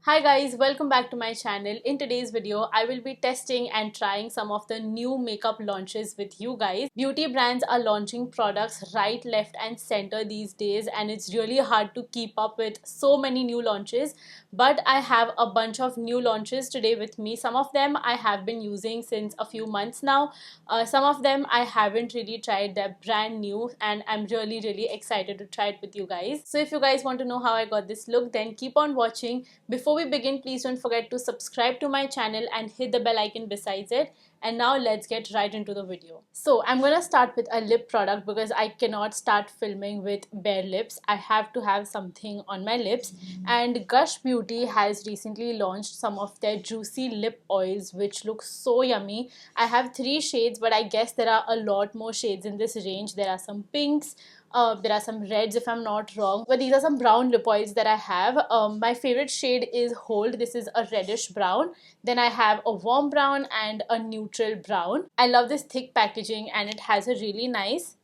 Hi guys, welcome back to my channel. In today's video, I will be testing and trying some of the new makeup launches with you guys. Beauty brands are launching products right, left and center these days and it's really hard to keep up with so many new launches. But I have a bunch of new launches today with me. Some of them I have been using since a few months now. Some of them I haven't really tried. They're brand new and I'm really excited to try it with you guys. So if you guys want to know how I got this look, then keep on watching. Before we begin, please don't forget to subscribe to my channel and hit the bell icon besides it. And now let's get right into the video. So I'm gonna start with a lip product because I cannot start filming with bare lips. I have to have something on my lips. And Gush Beauty has recently launched some of their juicy lip oils which look so yummy. I have 3 shades, but I guess there are a lot more shades in this range. There are some pinks, there are some reds if I'm not wrong, but these are some brown lip oils that I have. My favorite shade is Hold. This is a reddish brown. Then I have a warm brown and a neutral brown. I love this thick packaging and it has a really nice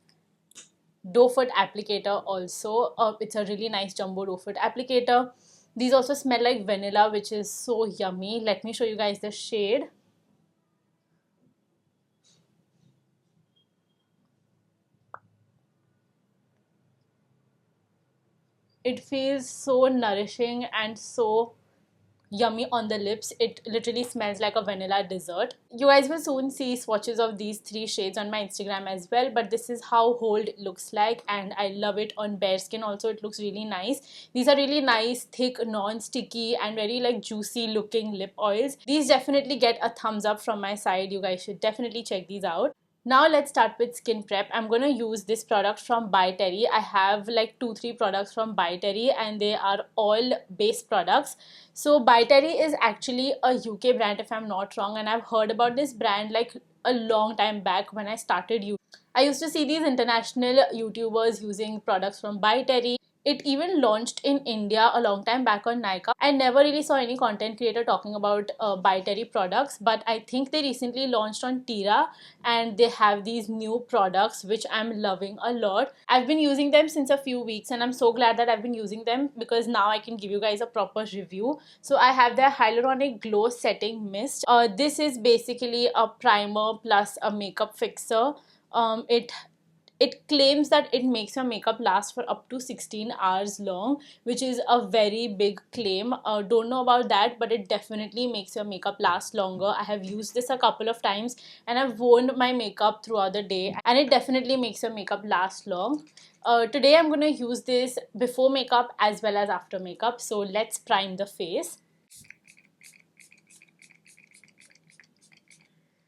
doe foot applicator also. It's a really nice jumbo doe foot applicator. These also smell like vanilla, which is so yummy. Let me show you guys the shade. It feels so nourishing and so yummy on the lips. It literally smells like a vanilla dessert. You guys will soon see swatches of these 3 shades on my Instagram as well, but this is how Hold looks like and I love it on bare skin also. It looks really nice. These are really nice, thick, non-sticky and very like juicy looking lip oils. These definitely get a thumbs up from my side. You guys should definitely check these out. Now let's start with skin prep. I'm gonna use this product from By Terry. I have like 2-3 products from By Terry and they are all base products. So By Terry is actually a UK brand if I'm not wrong, and I've heard about this brand like a long time back when I started using. I used to see these international YouTubers using products from By Terry. It even launched in India a long time back on Nykaa. I never really saw any content creator talking about By Terry products, but I think they recently launched on Tira and they have these new products which I'm loving a lot. I've been using them since a few weeks and I'm so glad that I've been using them because now I can give you guys a proper review. So I have their Hyaluronic Glow Setting Mist. This is basically a primer plus a makeup fixer. It claims that it makes your makeup last for up to 16 hours long, which is a very big claim. Don't know about that, but it definitely makes your makeup last longer. I have used this a couple of times and I've worn my makeup throughout the day and it definitely makes your makeup last long. Today I'm going to use this before makeup as well as after makeup. So let's prime the face.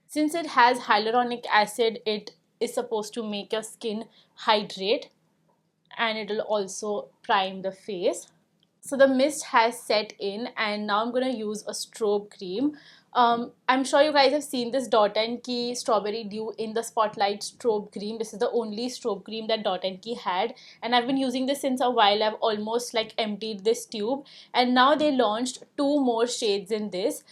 Since it has hyaluronic acid, it is supposed to make your skin hydrate and it will also prime the face. So the mist has set in and now I'm going to use a strobe cream. I'm sure you guys have seen this Dot & Key Strawberry Dew in the Spotlight Strobe Cream. This is the only strobe cream that Dot & Key had and I've been using this since a while. I've almost like emptied this tube and now they launched 2 more shades in this.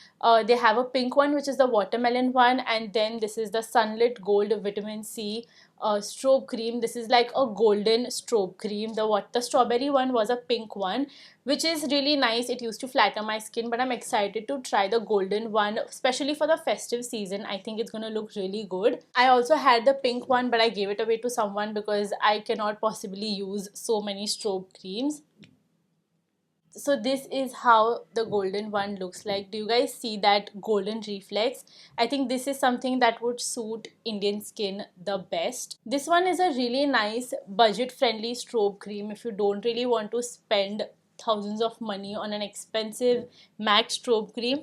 They have a pink one which is the watermelon one, and then this is the Sunlit Gold Vitamin C strobe cream. This is like a golden strobe cream. The strawberry one was a pink one, which is really nice. It used to flatter my skin, but I'm excited to try the golden one, especially for the festive season. I think it's gonna look really good. I also had the pink one, but I gave it away to someone because I cannot possibly use so many strobe creams. So this is how the golden one looks like. Do you guys see that golden reflex? I think this is something that would suit Indian skin the best. This one is a really nice budget friendly strobe cream. If you don't really want to spend thousands of money on an expensive MAC strobe cream,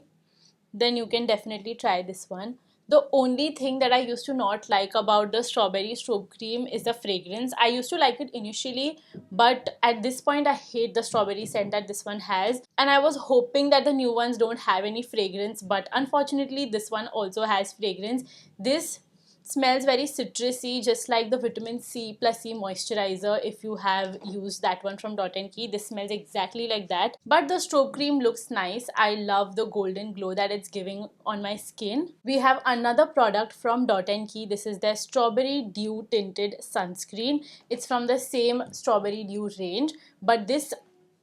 then you can definitely try this one. The only thing that I used to not like about the strawberry strobe cream is the fragrance. I used to like it initially, but at this point I hate the strawberry scent that this one has. And I was hoping that the new ones don't have any fragrance, but unfortunately this one also has fragrance. This smells very citrusy, just like the vitamin C plus C moisturizer. If you have used that one from Dot & Key, this smells exactly like that. But the strobe cream looks nice. I love the golden glow that it's giving on my skin. We have another product from Dot & Key. This is their Strawberry Dew Tinted Sunscreen. It's from the same Strawberry Dew range, but this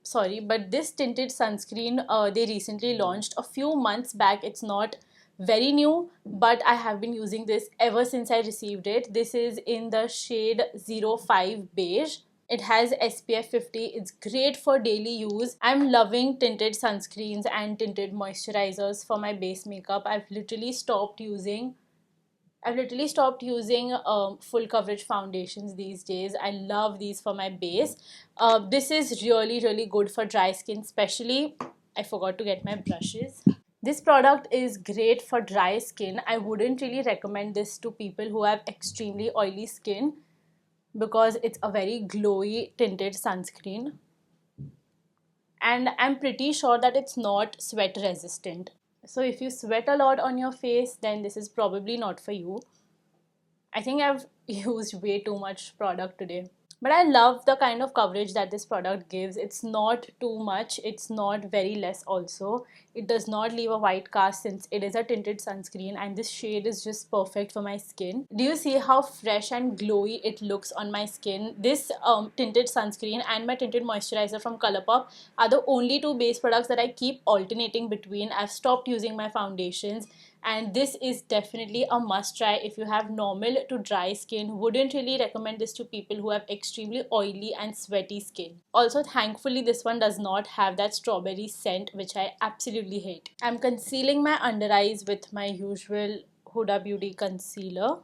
sorry, but this tinted sunscreen they recently launched a few months back. It's not very new, but I have been using this ever since I received it. This is in the shade 05 beige. It has SPF 50. It's great for daily use. I'm loving tinted sunscreens and tinted moisturizers for my base makeup. I've literally stopped using full coverage foundations these days. I love these for my base. This is really, really good for dry skin, especially. I forgot to get my brushes. This product is great for dry skin. I wouldn't really recommend this to people who have extremely oily skin because it's a very glowy tinted sunscreen. And I'm pretty sure that it's not sweat resistant. So if you sweat a lot on your face, then this is probably not for you. I think I've used way too much product today. But I love the kind of coverage that this product gives. It's not too much, it's not very less also. It does not leave a white cast since it is a tinted sunscreen, and this shade is just perfect for my skin. Do you see how fresh and glowy it looks on my skin? This tinted sunscreen and my tinted moisturizer from Colourpop are the only two base products that I keep alternating between. I've stopped using my foundations, and this is definitely a must try if you have normal to dry skin. Wouldn't really recommend this to people who have extremely oily and sweaty skin. Also, thankfully, this one does not have that strawberry scent, which I absolutely hate. I'm concealing my under eyes with my usual Huda Beauty concealer.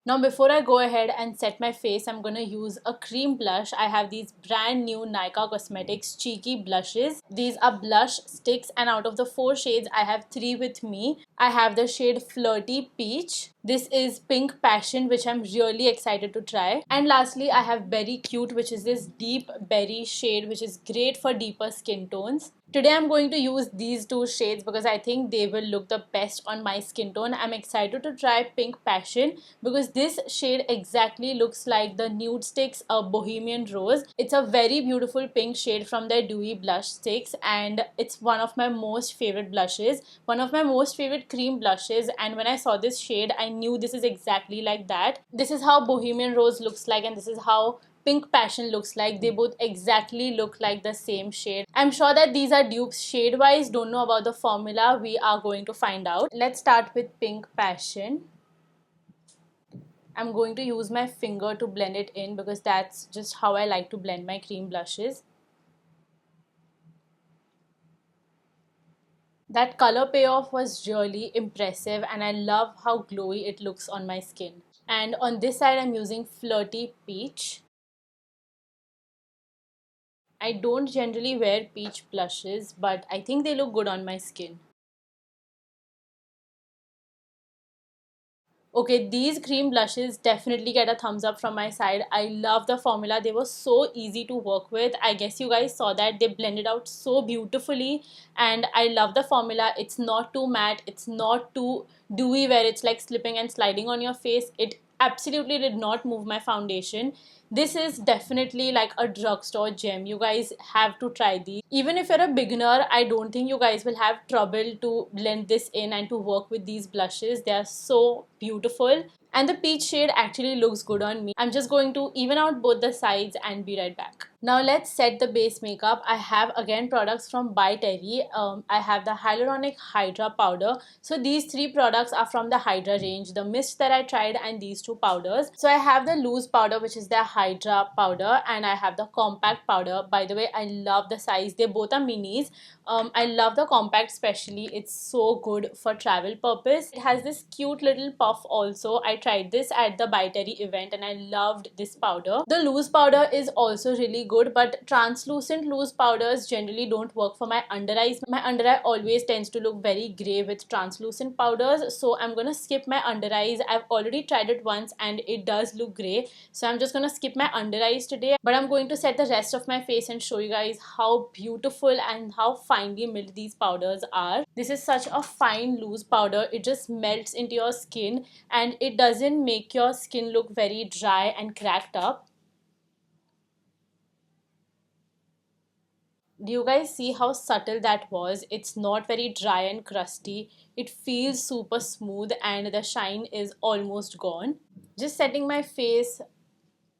Now before I go ahead and set my face, I'm going to use a cream blush. I have these brand new Nykaa Cosmetics Cheeky Blushes. These are blush sticks, and out of the 4 shades, I have 3 with me. I have the shade Flirty Peach. This is Pink Passion, which I'm really excited to try. And lastly, I have Berry Cute, which is this deep berry shade, which is great for deeper skin tones. Today I'm going to use these 2 shades because I think they will look the best on my skin tone. I'm excited to try Pink Passion because this shade exactly looks like the Nude Sticks Bohemian Rose. It's a very beautiful pink shade from their Dewy blush sticks, and it's one of my most favorite blushes, one of my most favorite cream blushes. And when I saw this shade, I knew this is exactly like that. This is how Bohemian Rose looks like, and this is how Pink Passion looks like. They both exactly look like the same shade. I'm sure that these are dupes shade wise. Don't know about the formula. We are going to find out. Let's start with Pink Passion. I'm going to use my finger to blend it in because that's just how I like to blend my cream blushes. That color payoff was really impressive, and I love how glowy it looks on my skin. And on this side, I'm using Flirty Peach. I don't generally wear peach blushes, but I think they look good on my skin. Okay, these cream blushes definitely get a thumbs up from my side. I love the formula. They were so easy to work with. I guess you guys saw that. They blended out so beautifully, and I love the formula. It's not too matte. It's not too dewy where it's like slipping and sliding on your face. It absolutely did not move my foundation. This is definitely like a drugstore gem. You guys have to try these. Even if you're a beginner, I don't think you guys will have trouble to blend this in and to work with these blushes. They are so beautiful. And the peach shade actually looks good on me. I'm just going to even out both the sides and be right back. Now let's set the base makeup. I have again products from By Terry. I have the Hyaluronic Hydra-Powder. So these 3 products are from the Hydra range. The mist that I tried and these 2 powders. So I have the loose powder, which is the Hydra-Powder, and I have the compact powder. By the way, I love the size. They both are minis. I love the compact especially. It's so good for travel purpose. It has this cute little puff also. I tried this at the By Terry event and I loved this powder. The loose powder is also really good, but translucent loose powders generally don't work for my under eyes. My under eye always tends to look very grey with translucent powders, so I'm gonna skip my under eyes. I've already tried it once and it does look grey, so I'm just gonna skip my under eyes today, but I'm going to set the rest of my face and show you guys how beautiful and how finely milled these powders are. This is such a fine loose powder. It just melts into your skin and it doesn't make your skin look very dry and cracked up. Do you guys see how subtle that was? It's not very dry and crusty. It feels super smooth and the shine is almost gone. Just setting my face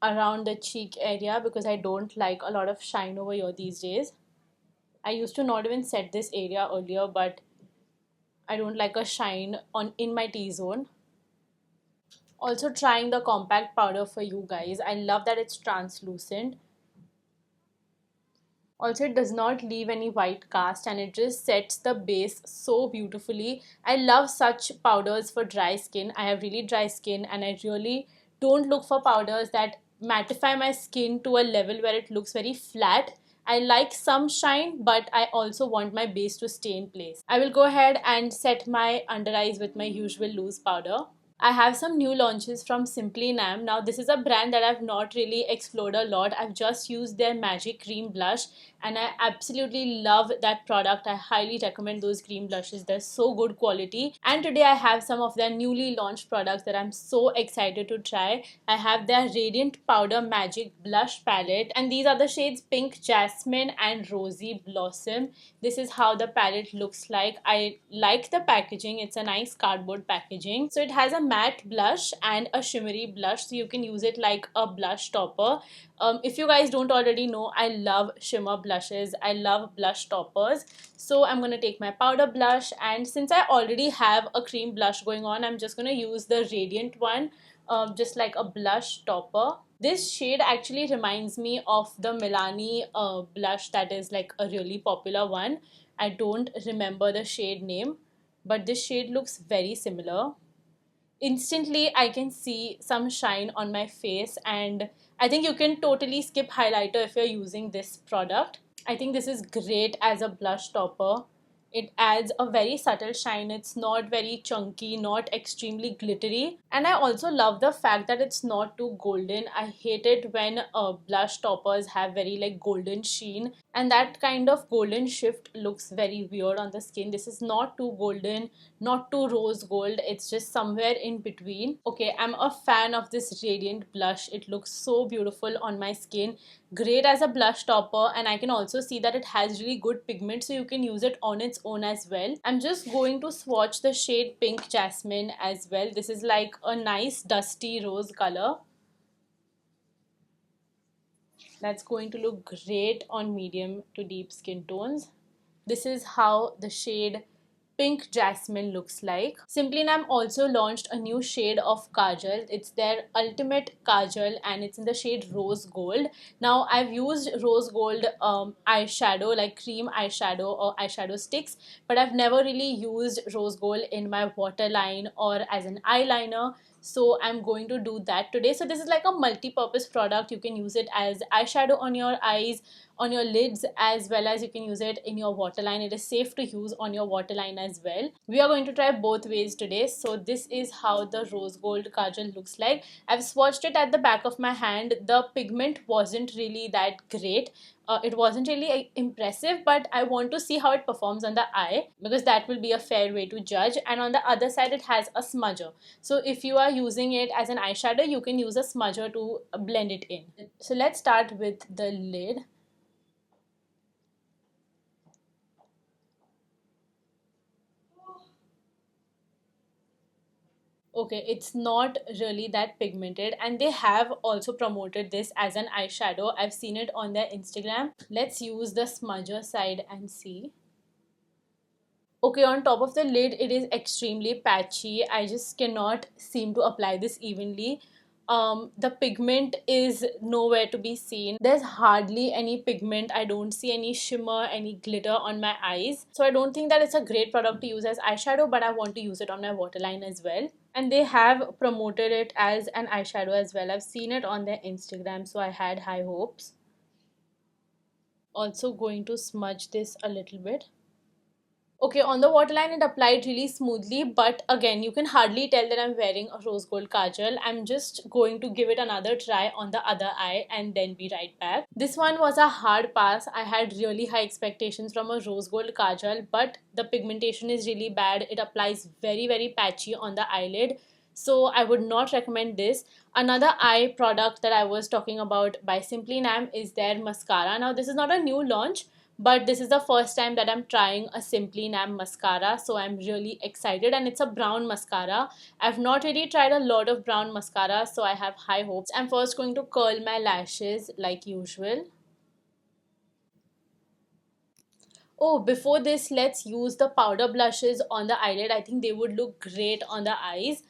around the cheek area because I don't like a lot of shine over here these days. I used to not even set this area earlier, but I don't like a shine on in my T-zone. Also trying the compact powder for you guys. I love that it's translucent. Also, it does not leave any white cast and it just sets the base so beautifully. I love such powders for dry skin. I have really dry skin and I really don't look for powders that mattify my skin to a level where it looks very flat. I like some shine, but I also want my base to stay in place. I will go ahead and set my under eyes with my usual loose powder. I have some new launches from Simply Nam. Now this is a brand that I've not really explored a lot. I've just used their Magic Cream Blush and I absolutely love that product. I highly recommend those cream blushes. They're so good quality. And today I have some of their newly launched products that I'm so excited to try. I have their Radiant Powder Magic Blush Palette and these are the shades Pink Jasmine and Rosy Blossom. This is how the palette looks like. I like the packaging. It's a nice cardboard packaging. So it has a matte blush and a shimmery blush, so you can use it like a blush topper. If you guys don't already know, I love shimmer blushes. I love blush toppers. So I'm going to take my powder blush, and since I already have a cream blush going on, I'm just going to use the Radiant one, just like a blush topper. This shade actually reminds me of the Milani blush that is like a really popular one. I don't remember the shade name, but this shade looks very similar. Instantly I can see some shine on my face, and I think you can totally skip highlighter if you're using this product. I think this is great as a blush topper. It adds a very subtle shine. It's not very chunky, not extremely glittery. And I also love the fact that it's not too golden. I hate it when blush toppers have very like golden sheen. And that kind of golden shift looks very weird on the skin. This is not too golden, not too rose gold. It's just somewhere in between. Okay, I'm a fan of this Radiant blush. It looks so beautiful on my skin. Great as a blush topper, and I can also see that it has really good pigment, so you can use it on its own as well. I'm just going to swatch the shade Pink Jasmine as well. This is like a nice dusty rose color. That's going to look great on medium to deep skin tones. This is how the shade Pink Jasmine looks like. Simply Nam also launched a new shade of Kajal. It's their ultimate Kajal and it's in the shade Rose Gold. Now I've used Rose Gold eyeshadow, like cream eyeshadow or eyeshadow sticks, but I've never really used Rose Gold in my waterline or as an eyeliner. So I'm going to do that today. So this is like a multi-purpose product. You can use it as eyeshadow on your eyes, on your lids, as well as you can use it in your waterline. It is safe to use on your waterline as well. We are going to try both ways today. So this is how the rose gold kajal looks like. I've swatched it at the back of my hand. The pigment wasn't really that great. It wasn't really impressive, but I want to see how it performs on the eye because that will be a fair way to judge. And on the other side, it has a smudger. So if you are using it as an eyeshadow, you can use a smudger to blend it in. So let's start with the lid. Okay, it's not really that pigmented, and they have also promoted this as an eyeshadow. I've seen it on their Instagram. Let's use the smudger side and see. Okay, on top of the lid, it is extremely patchy. I just cannot seem to apply this evenly. The pigment is nowhere to be seen. There's hardly any pigment. I don't see any shimmer, any glitter on my eyes. So I don't think that it's a great product to use as eyeshadow, but I want to use it on my waterline as well. And they have promoted it as an eyeshadow as well. I've seen it on their Instagram, so I had high hopes. Also going to smudge this a little bit. Okay, on the waterline it applied really smoothly, but again you can hardly tell that I'm wearing a rose gold kajal. I'm just going to give it another try on the other eye and then be right back. This one was a hard pass. I had really high expectations from a rose gold kajal, but the pigmentation is really bad. It applies very patchy on the eyelid. So I would not recommend this. Another eye product that I was talking about by Simply Nam is their mascara. Now this is not a new launch, but this is the first time that I'm trying a Simply Nam mascara, so I'm really excited. And it's a brown mascara. I've not really tried a lot of brown mascara, so I have high hopes. I'm first going to curl my lashes like usual. Oh, before this, let's use the powder blushes on the eyelid. I think they would look great on the eyes.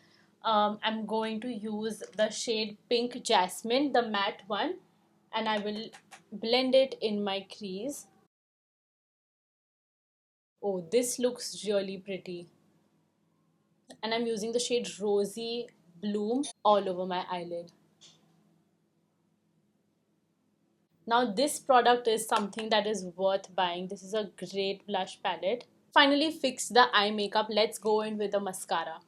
I'm going to use the shade Pink Jasmine, the matte one, and I will blend it in my crease. Oh, this looks really pretty. And I'm using the shade Rosy Bloom all over my eyelid. Now this product is something that is worth buying. This is a great blush palette. Finally fixed the eye makeup. Let's go in with the mascara.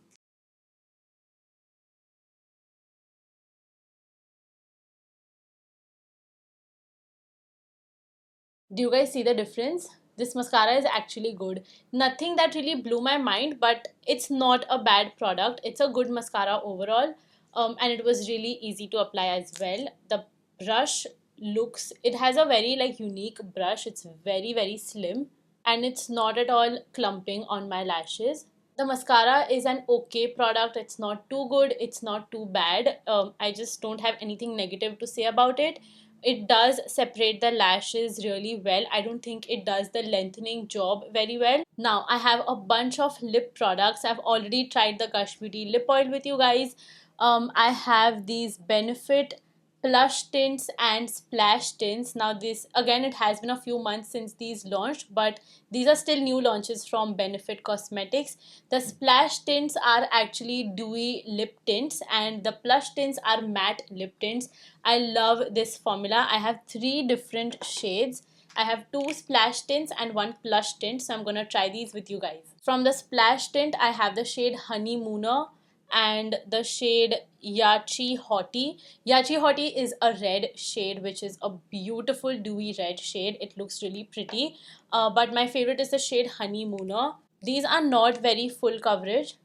Do you guys see the difference? This mascara is actually good. Nothing that really blew my mind, but it's not a bad product. It's a good mascara overall. And it was really easy to apply as well. The brush looks, it has a very like unique brush. It's very, very slim, and it's not at all clumping on my lashes. The mascara is an okay product. It's not too good, it's not too bad. I just don't have anything negative to say about it. It does separate the lashes really well. I don't think it does the lengthening job very well. Now I have a bunch of lip products. I've already tried the Gush Beauty lip oil with you guys. I have these Benefit Plush tints and splash tints. Now this again, it has been a few months since these launched, but these are still new launches from Benefit Cosmetics. The splash tints are actually dewy lip tints, and the plush tints are matte lip tints. I love this formula. I have three different shades. I have two splash tints and one plush tint, so I'm gonna try these with you guys. From the splash tint, I have the shade Honeymooner and the shade Yachi Hottie. Yachi Hottie is a red shade, which is a beautiful dewy red shade. It looks really pretty. But my favorite is the shade Honeymooner. These are not very full coverage.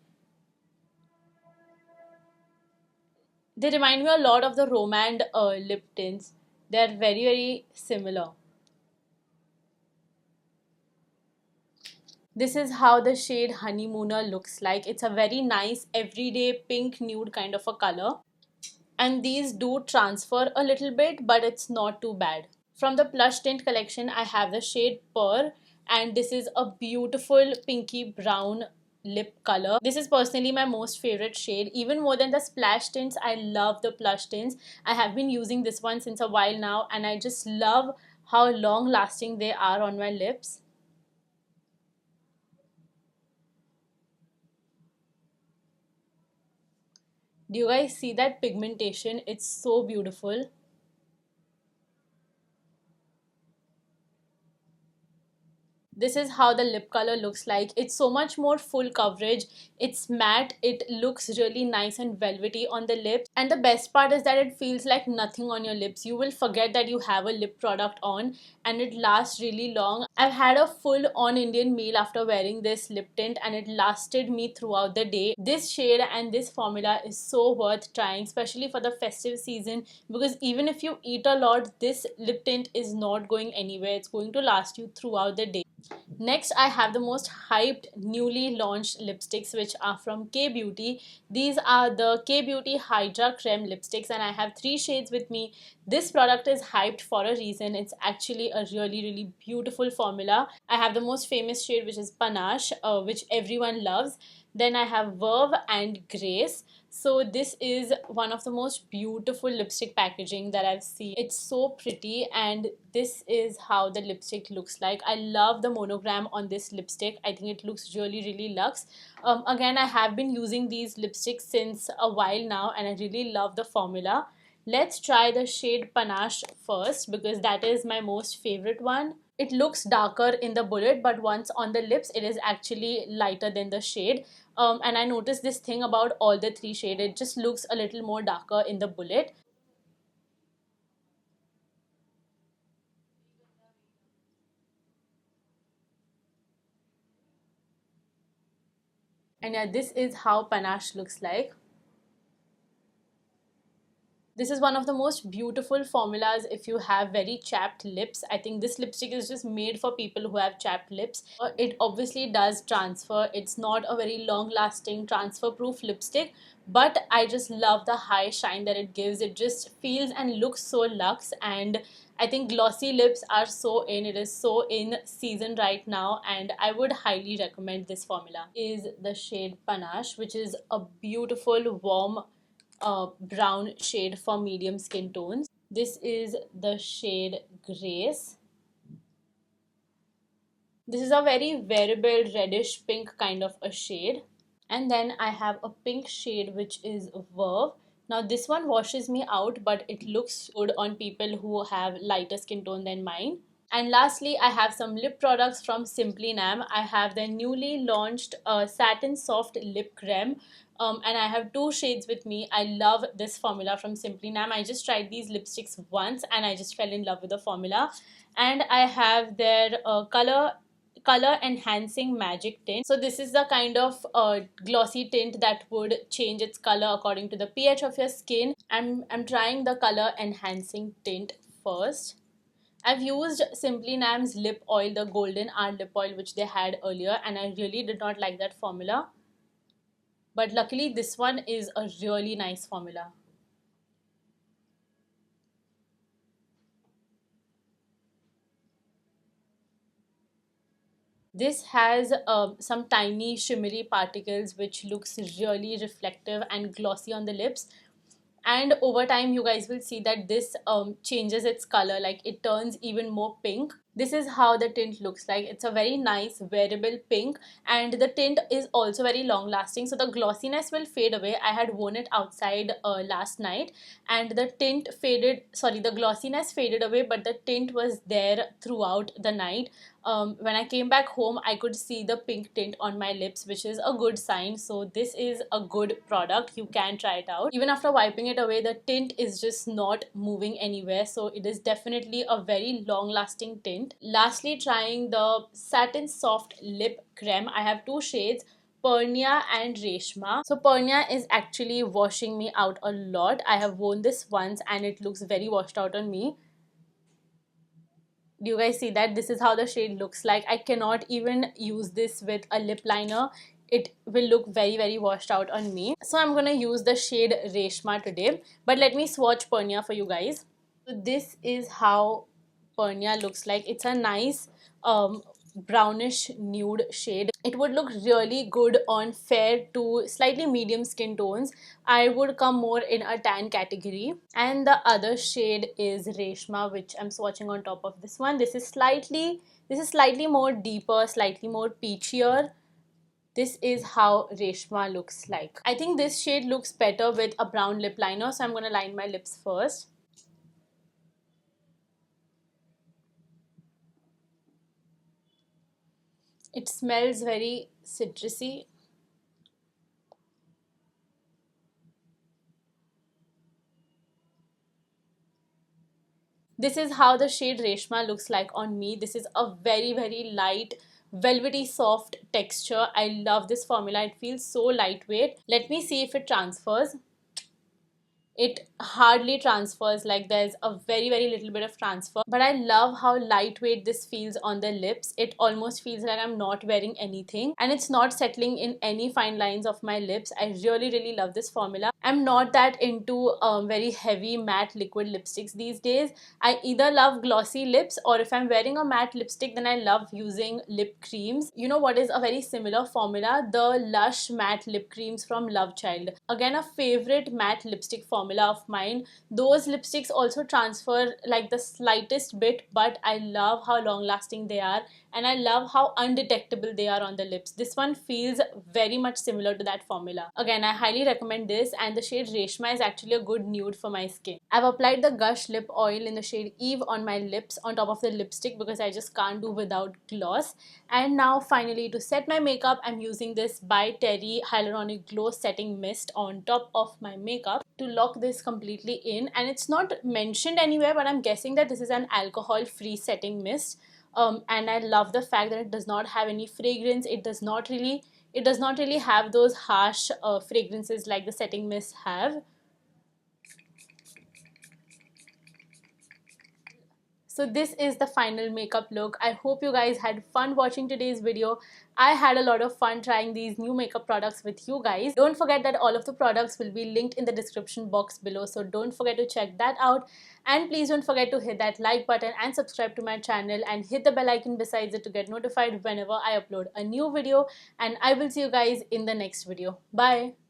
They remind me a lot of the Romand lip tints. They're very, very similar. This is how the shade Honeymooner looks like. It's a very nice everyday pink nude kind of a color. And these do transfer a little bit, but it's not too bad. From the Plush Tint collection, I have the shade Purrr, and this is a beautiful pinky brown lip color. This is personally my most favorite shade. Even more than the splash tints, I love the plush tints. I have been using this one since a while now, and I just love how long lasting they are on my lips. Do you guys see that pigmentation? It's so beautiful. This is how the lip color looks like. It's so much more full coverage. It's matte. It looks really nice and velvety on the lips. And the best part is that it feels like nothing on your lips. You will forget that you have a lip product on, and it lasts really long. I've had a full on Indian meal after wearing this lip tint, and it lasted me throughout the day. This shade and this formula is so worth trying, especially for the festive season, because even if you eat a lot, this lip tint is not going anywhere. It's going to last you throughout the day. Next, I have the most hyped newly launched lipsticks, which are from K Beauty. These are the K Beauty Hydra Crème lipsticks, and I have three shades with me. This product is hyped for a reason. It's actually a really, really beautiful formula. I have the most famous shade, which is Panache, which everyone loves. Then I have Verve and Grace. So this is one of the most beautiful lipstick packaging that I've seen. It's so pretty, and this is how the lipstick looks like. I love the monogram on this lipstick. I think it looks really, really luxe. Again, I have been using these lipsticks since a while now, and I really love the formula. Let's try the shade Panache first, because that is my most favorite one. It looks darker in the bullet, but once on the lips, it is actually lighter than the shade. And I noticed this thing about all the three shades. It just looks a little more darker in the bullet. And yeah, this is how Panache looks like. This is one of the most beautiful formulas if you have very chapped lips. I think this lipstick is just made for people who have chapped lips. It obviously does transfer. It's not a very long lasting transfer proof lipstick, but I just love the high shine that it gives. It just feels and looks so luxe, and I think glossy lips are so in. It is so in season right now, and I would highly recommend this formula. Is the shade Panache, which is a beautiful warm brown shade for medium skin tones. This is the shade Grace. This is a very wearable reddish pink kind of a shade. And then I have a pink shade which is Verve. Now this one washes me out, but it looks good on people who have lighter skin tone than mine. And lastly, I have some lip products from Simply Nam. I have the newly launched Satin Soft Lip Crème. And I have two shades with me. I love this formula from Simply Nam. I just tried these lipsticks once and I just fell in love with the formula. And I have their color enhancing magic tint. So this is the kind of glossy tint that would change its color according to the pH of your skin. I'm trying the color enhancing tint first. I've used Simply Nam's lip oil, the golden hour lip oil which they had earlier, and I really did not like that formula. But luckily this one is a really nice formula. This has some tiny shimmery particles which looks really reflective and glossy on the lips. And over time you guys will see that this changes its color, like it turns even more pink. This is how the tint looks like. It's a very nice wearable pink, and the tint is also very long lasting, so the glossiness will fade away. I had worn it outside last night, and the glossiness faded away, but the tint was there throughout the night. When I came back home, I could see the pink tint on my lips, which is a good sign. So this is a good product. You can try it out. Even after wiping it away, the tint is just not moving anywhere. So it is definitely a very long lasting tint. Lastly, trying the Satin Soft Lip Crème. I have two shades, Pernia and Reshma. So Pernia is actually washing me out a lot. I have worn this once and it looks very washed out on me. Do you guys see that? This is how the shade looks like. I cannot even use this with a lip liner. It will look very washed out on me. So I'm gonna use the shade Reshma today. But let me swatch Pernia for you guys. So this is how Pernia looks like. It's a nice brownish nude shade. It would look really good on fair to slightly medium skin tones. I would come more in a tan category. And the other shade is Reshma, which I'm swatching on top of this one. This is slightly more deeper, slightly more peachier. This is how Reshma looks like. I think this shade looks better with a brown lip liner, so I'm going to line my lips first. It smells very citrusy. This is how the shade Reshma looks like on me. This is a very light, velvety soft texture. I love this formula. It feels so lightweight. Let me see if it transfers. It hardly transfers, like there's a very little bit of transfer, but I love how lightweight this feels on the lips. It almost feels like I'm not wearing anything, and it's not settling in any fine lines of my lips. I really love this formula. I'm not that into very heavy matte liquid lipsticks these days. I either love glossy lips, or if I'm wearing a matte lipstick, then I love using lip creams. You know what is a very similar formula? The Lush matte lip creams from Love Child. Again, a favorite matte lipstick formula of mine. Those lipsticks also transfer like the slightest bit, but I love how long lasting they are, and I love how undetectable they are on the lips. This one feels very much similar to that formula. Again, I highly recommend this, and the shade Reshma is actually a good nude for my skin. I've applied the Gush lip oil in the shade Eve on my lips on top of the lipstick because I just can't do without gloss. And now finally, to set my makeup, I'm using this by Terry Hyaluronic Glow Setting Mist on top of my makeup to lock this completely in. And it's not mentioned anywhere, but I'm guessing that this is an alcohol-free setting mist. And I love the fact that it does not have any fragrance. It does not really have those harsh fragrances like the setting mists have. So this is the final makeup look. I hope you guys had fun watching today's video. I had a lot of fun trying these new makeup products with you guys. Don't forget that all of the products will be linked in the description box below, so don't forget to check that out. And please don't forget to hit that like button and subscribe to my channel and hit the bell icon besides it to get notified whenever I upload a new video. And I will see you guys in the next video. Bye!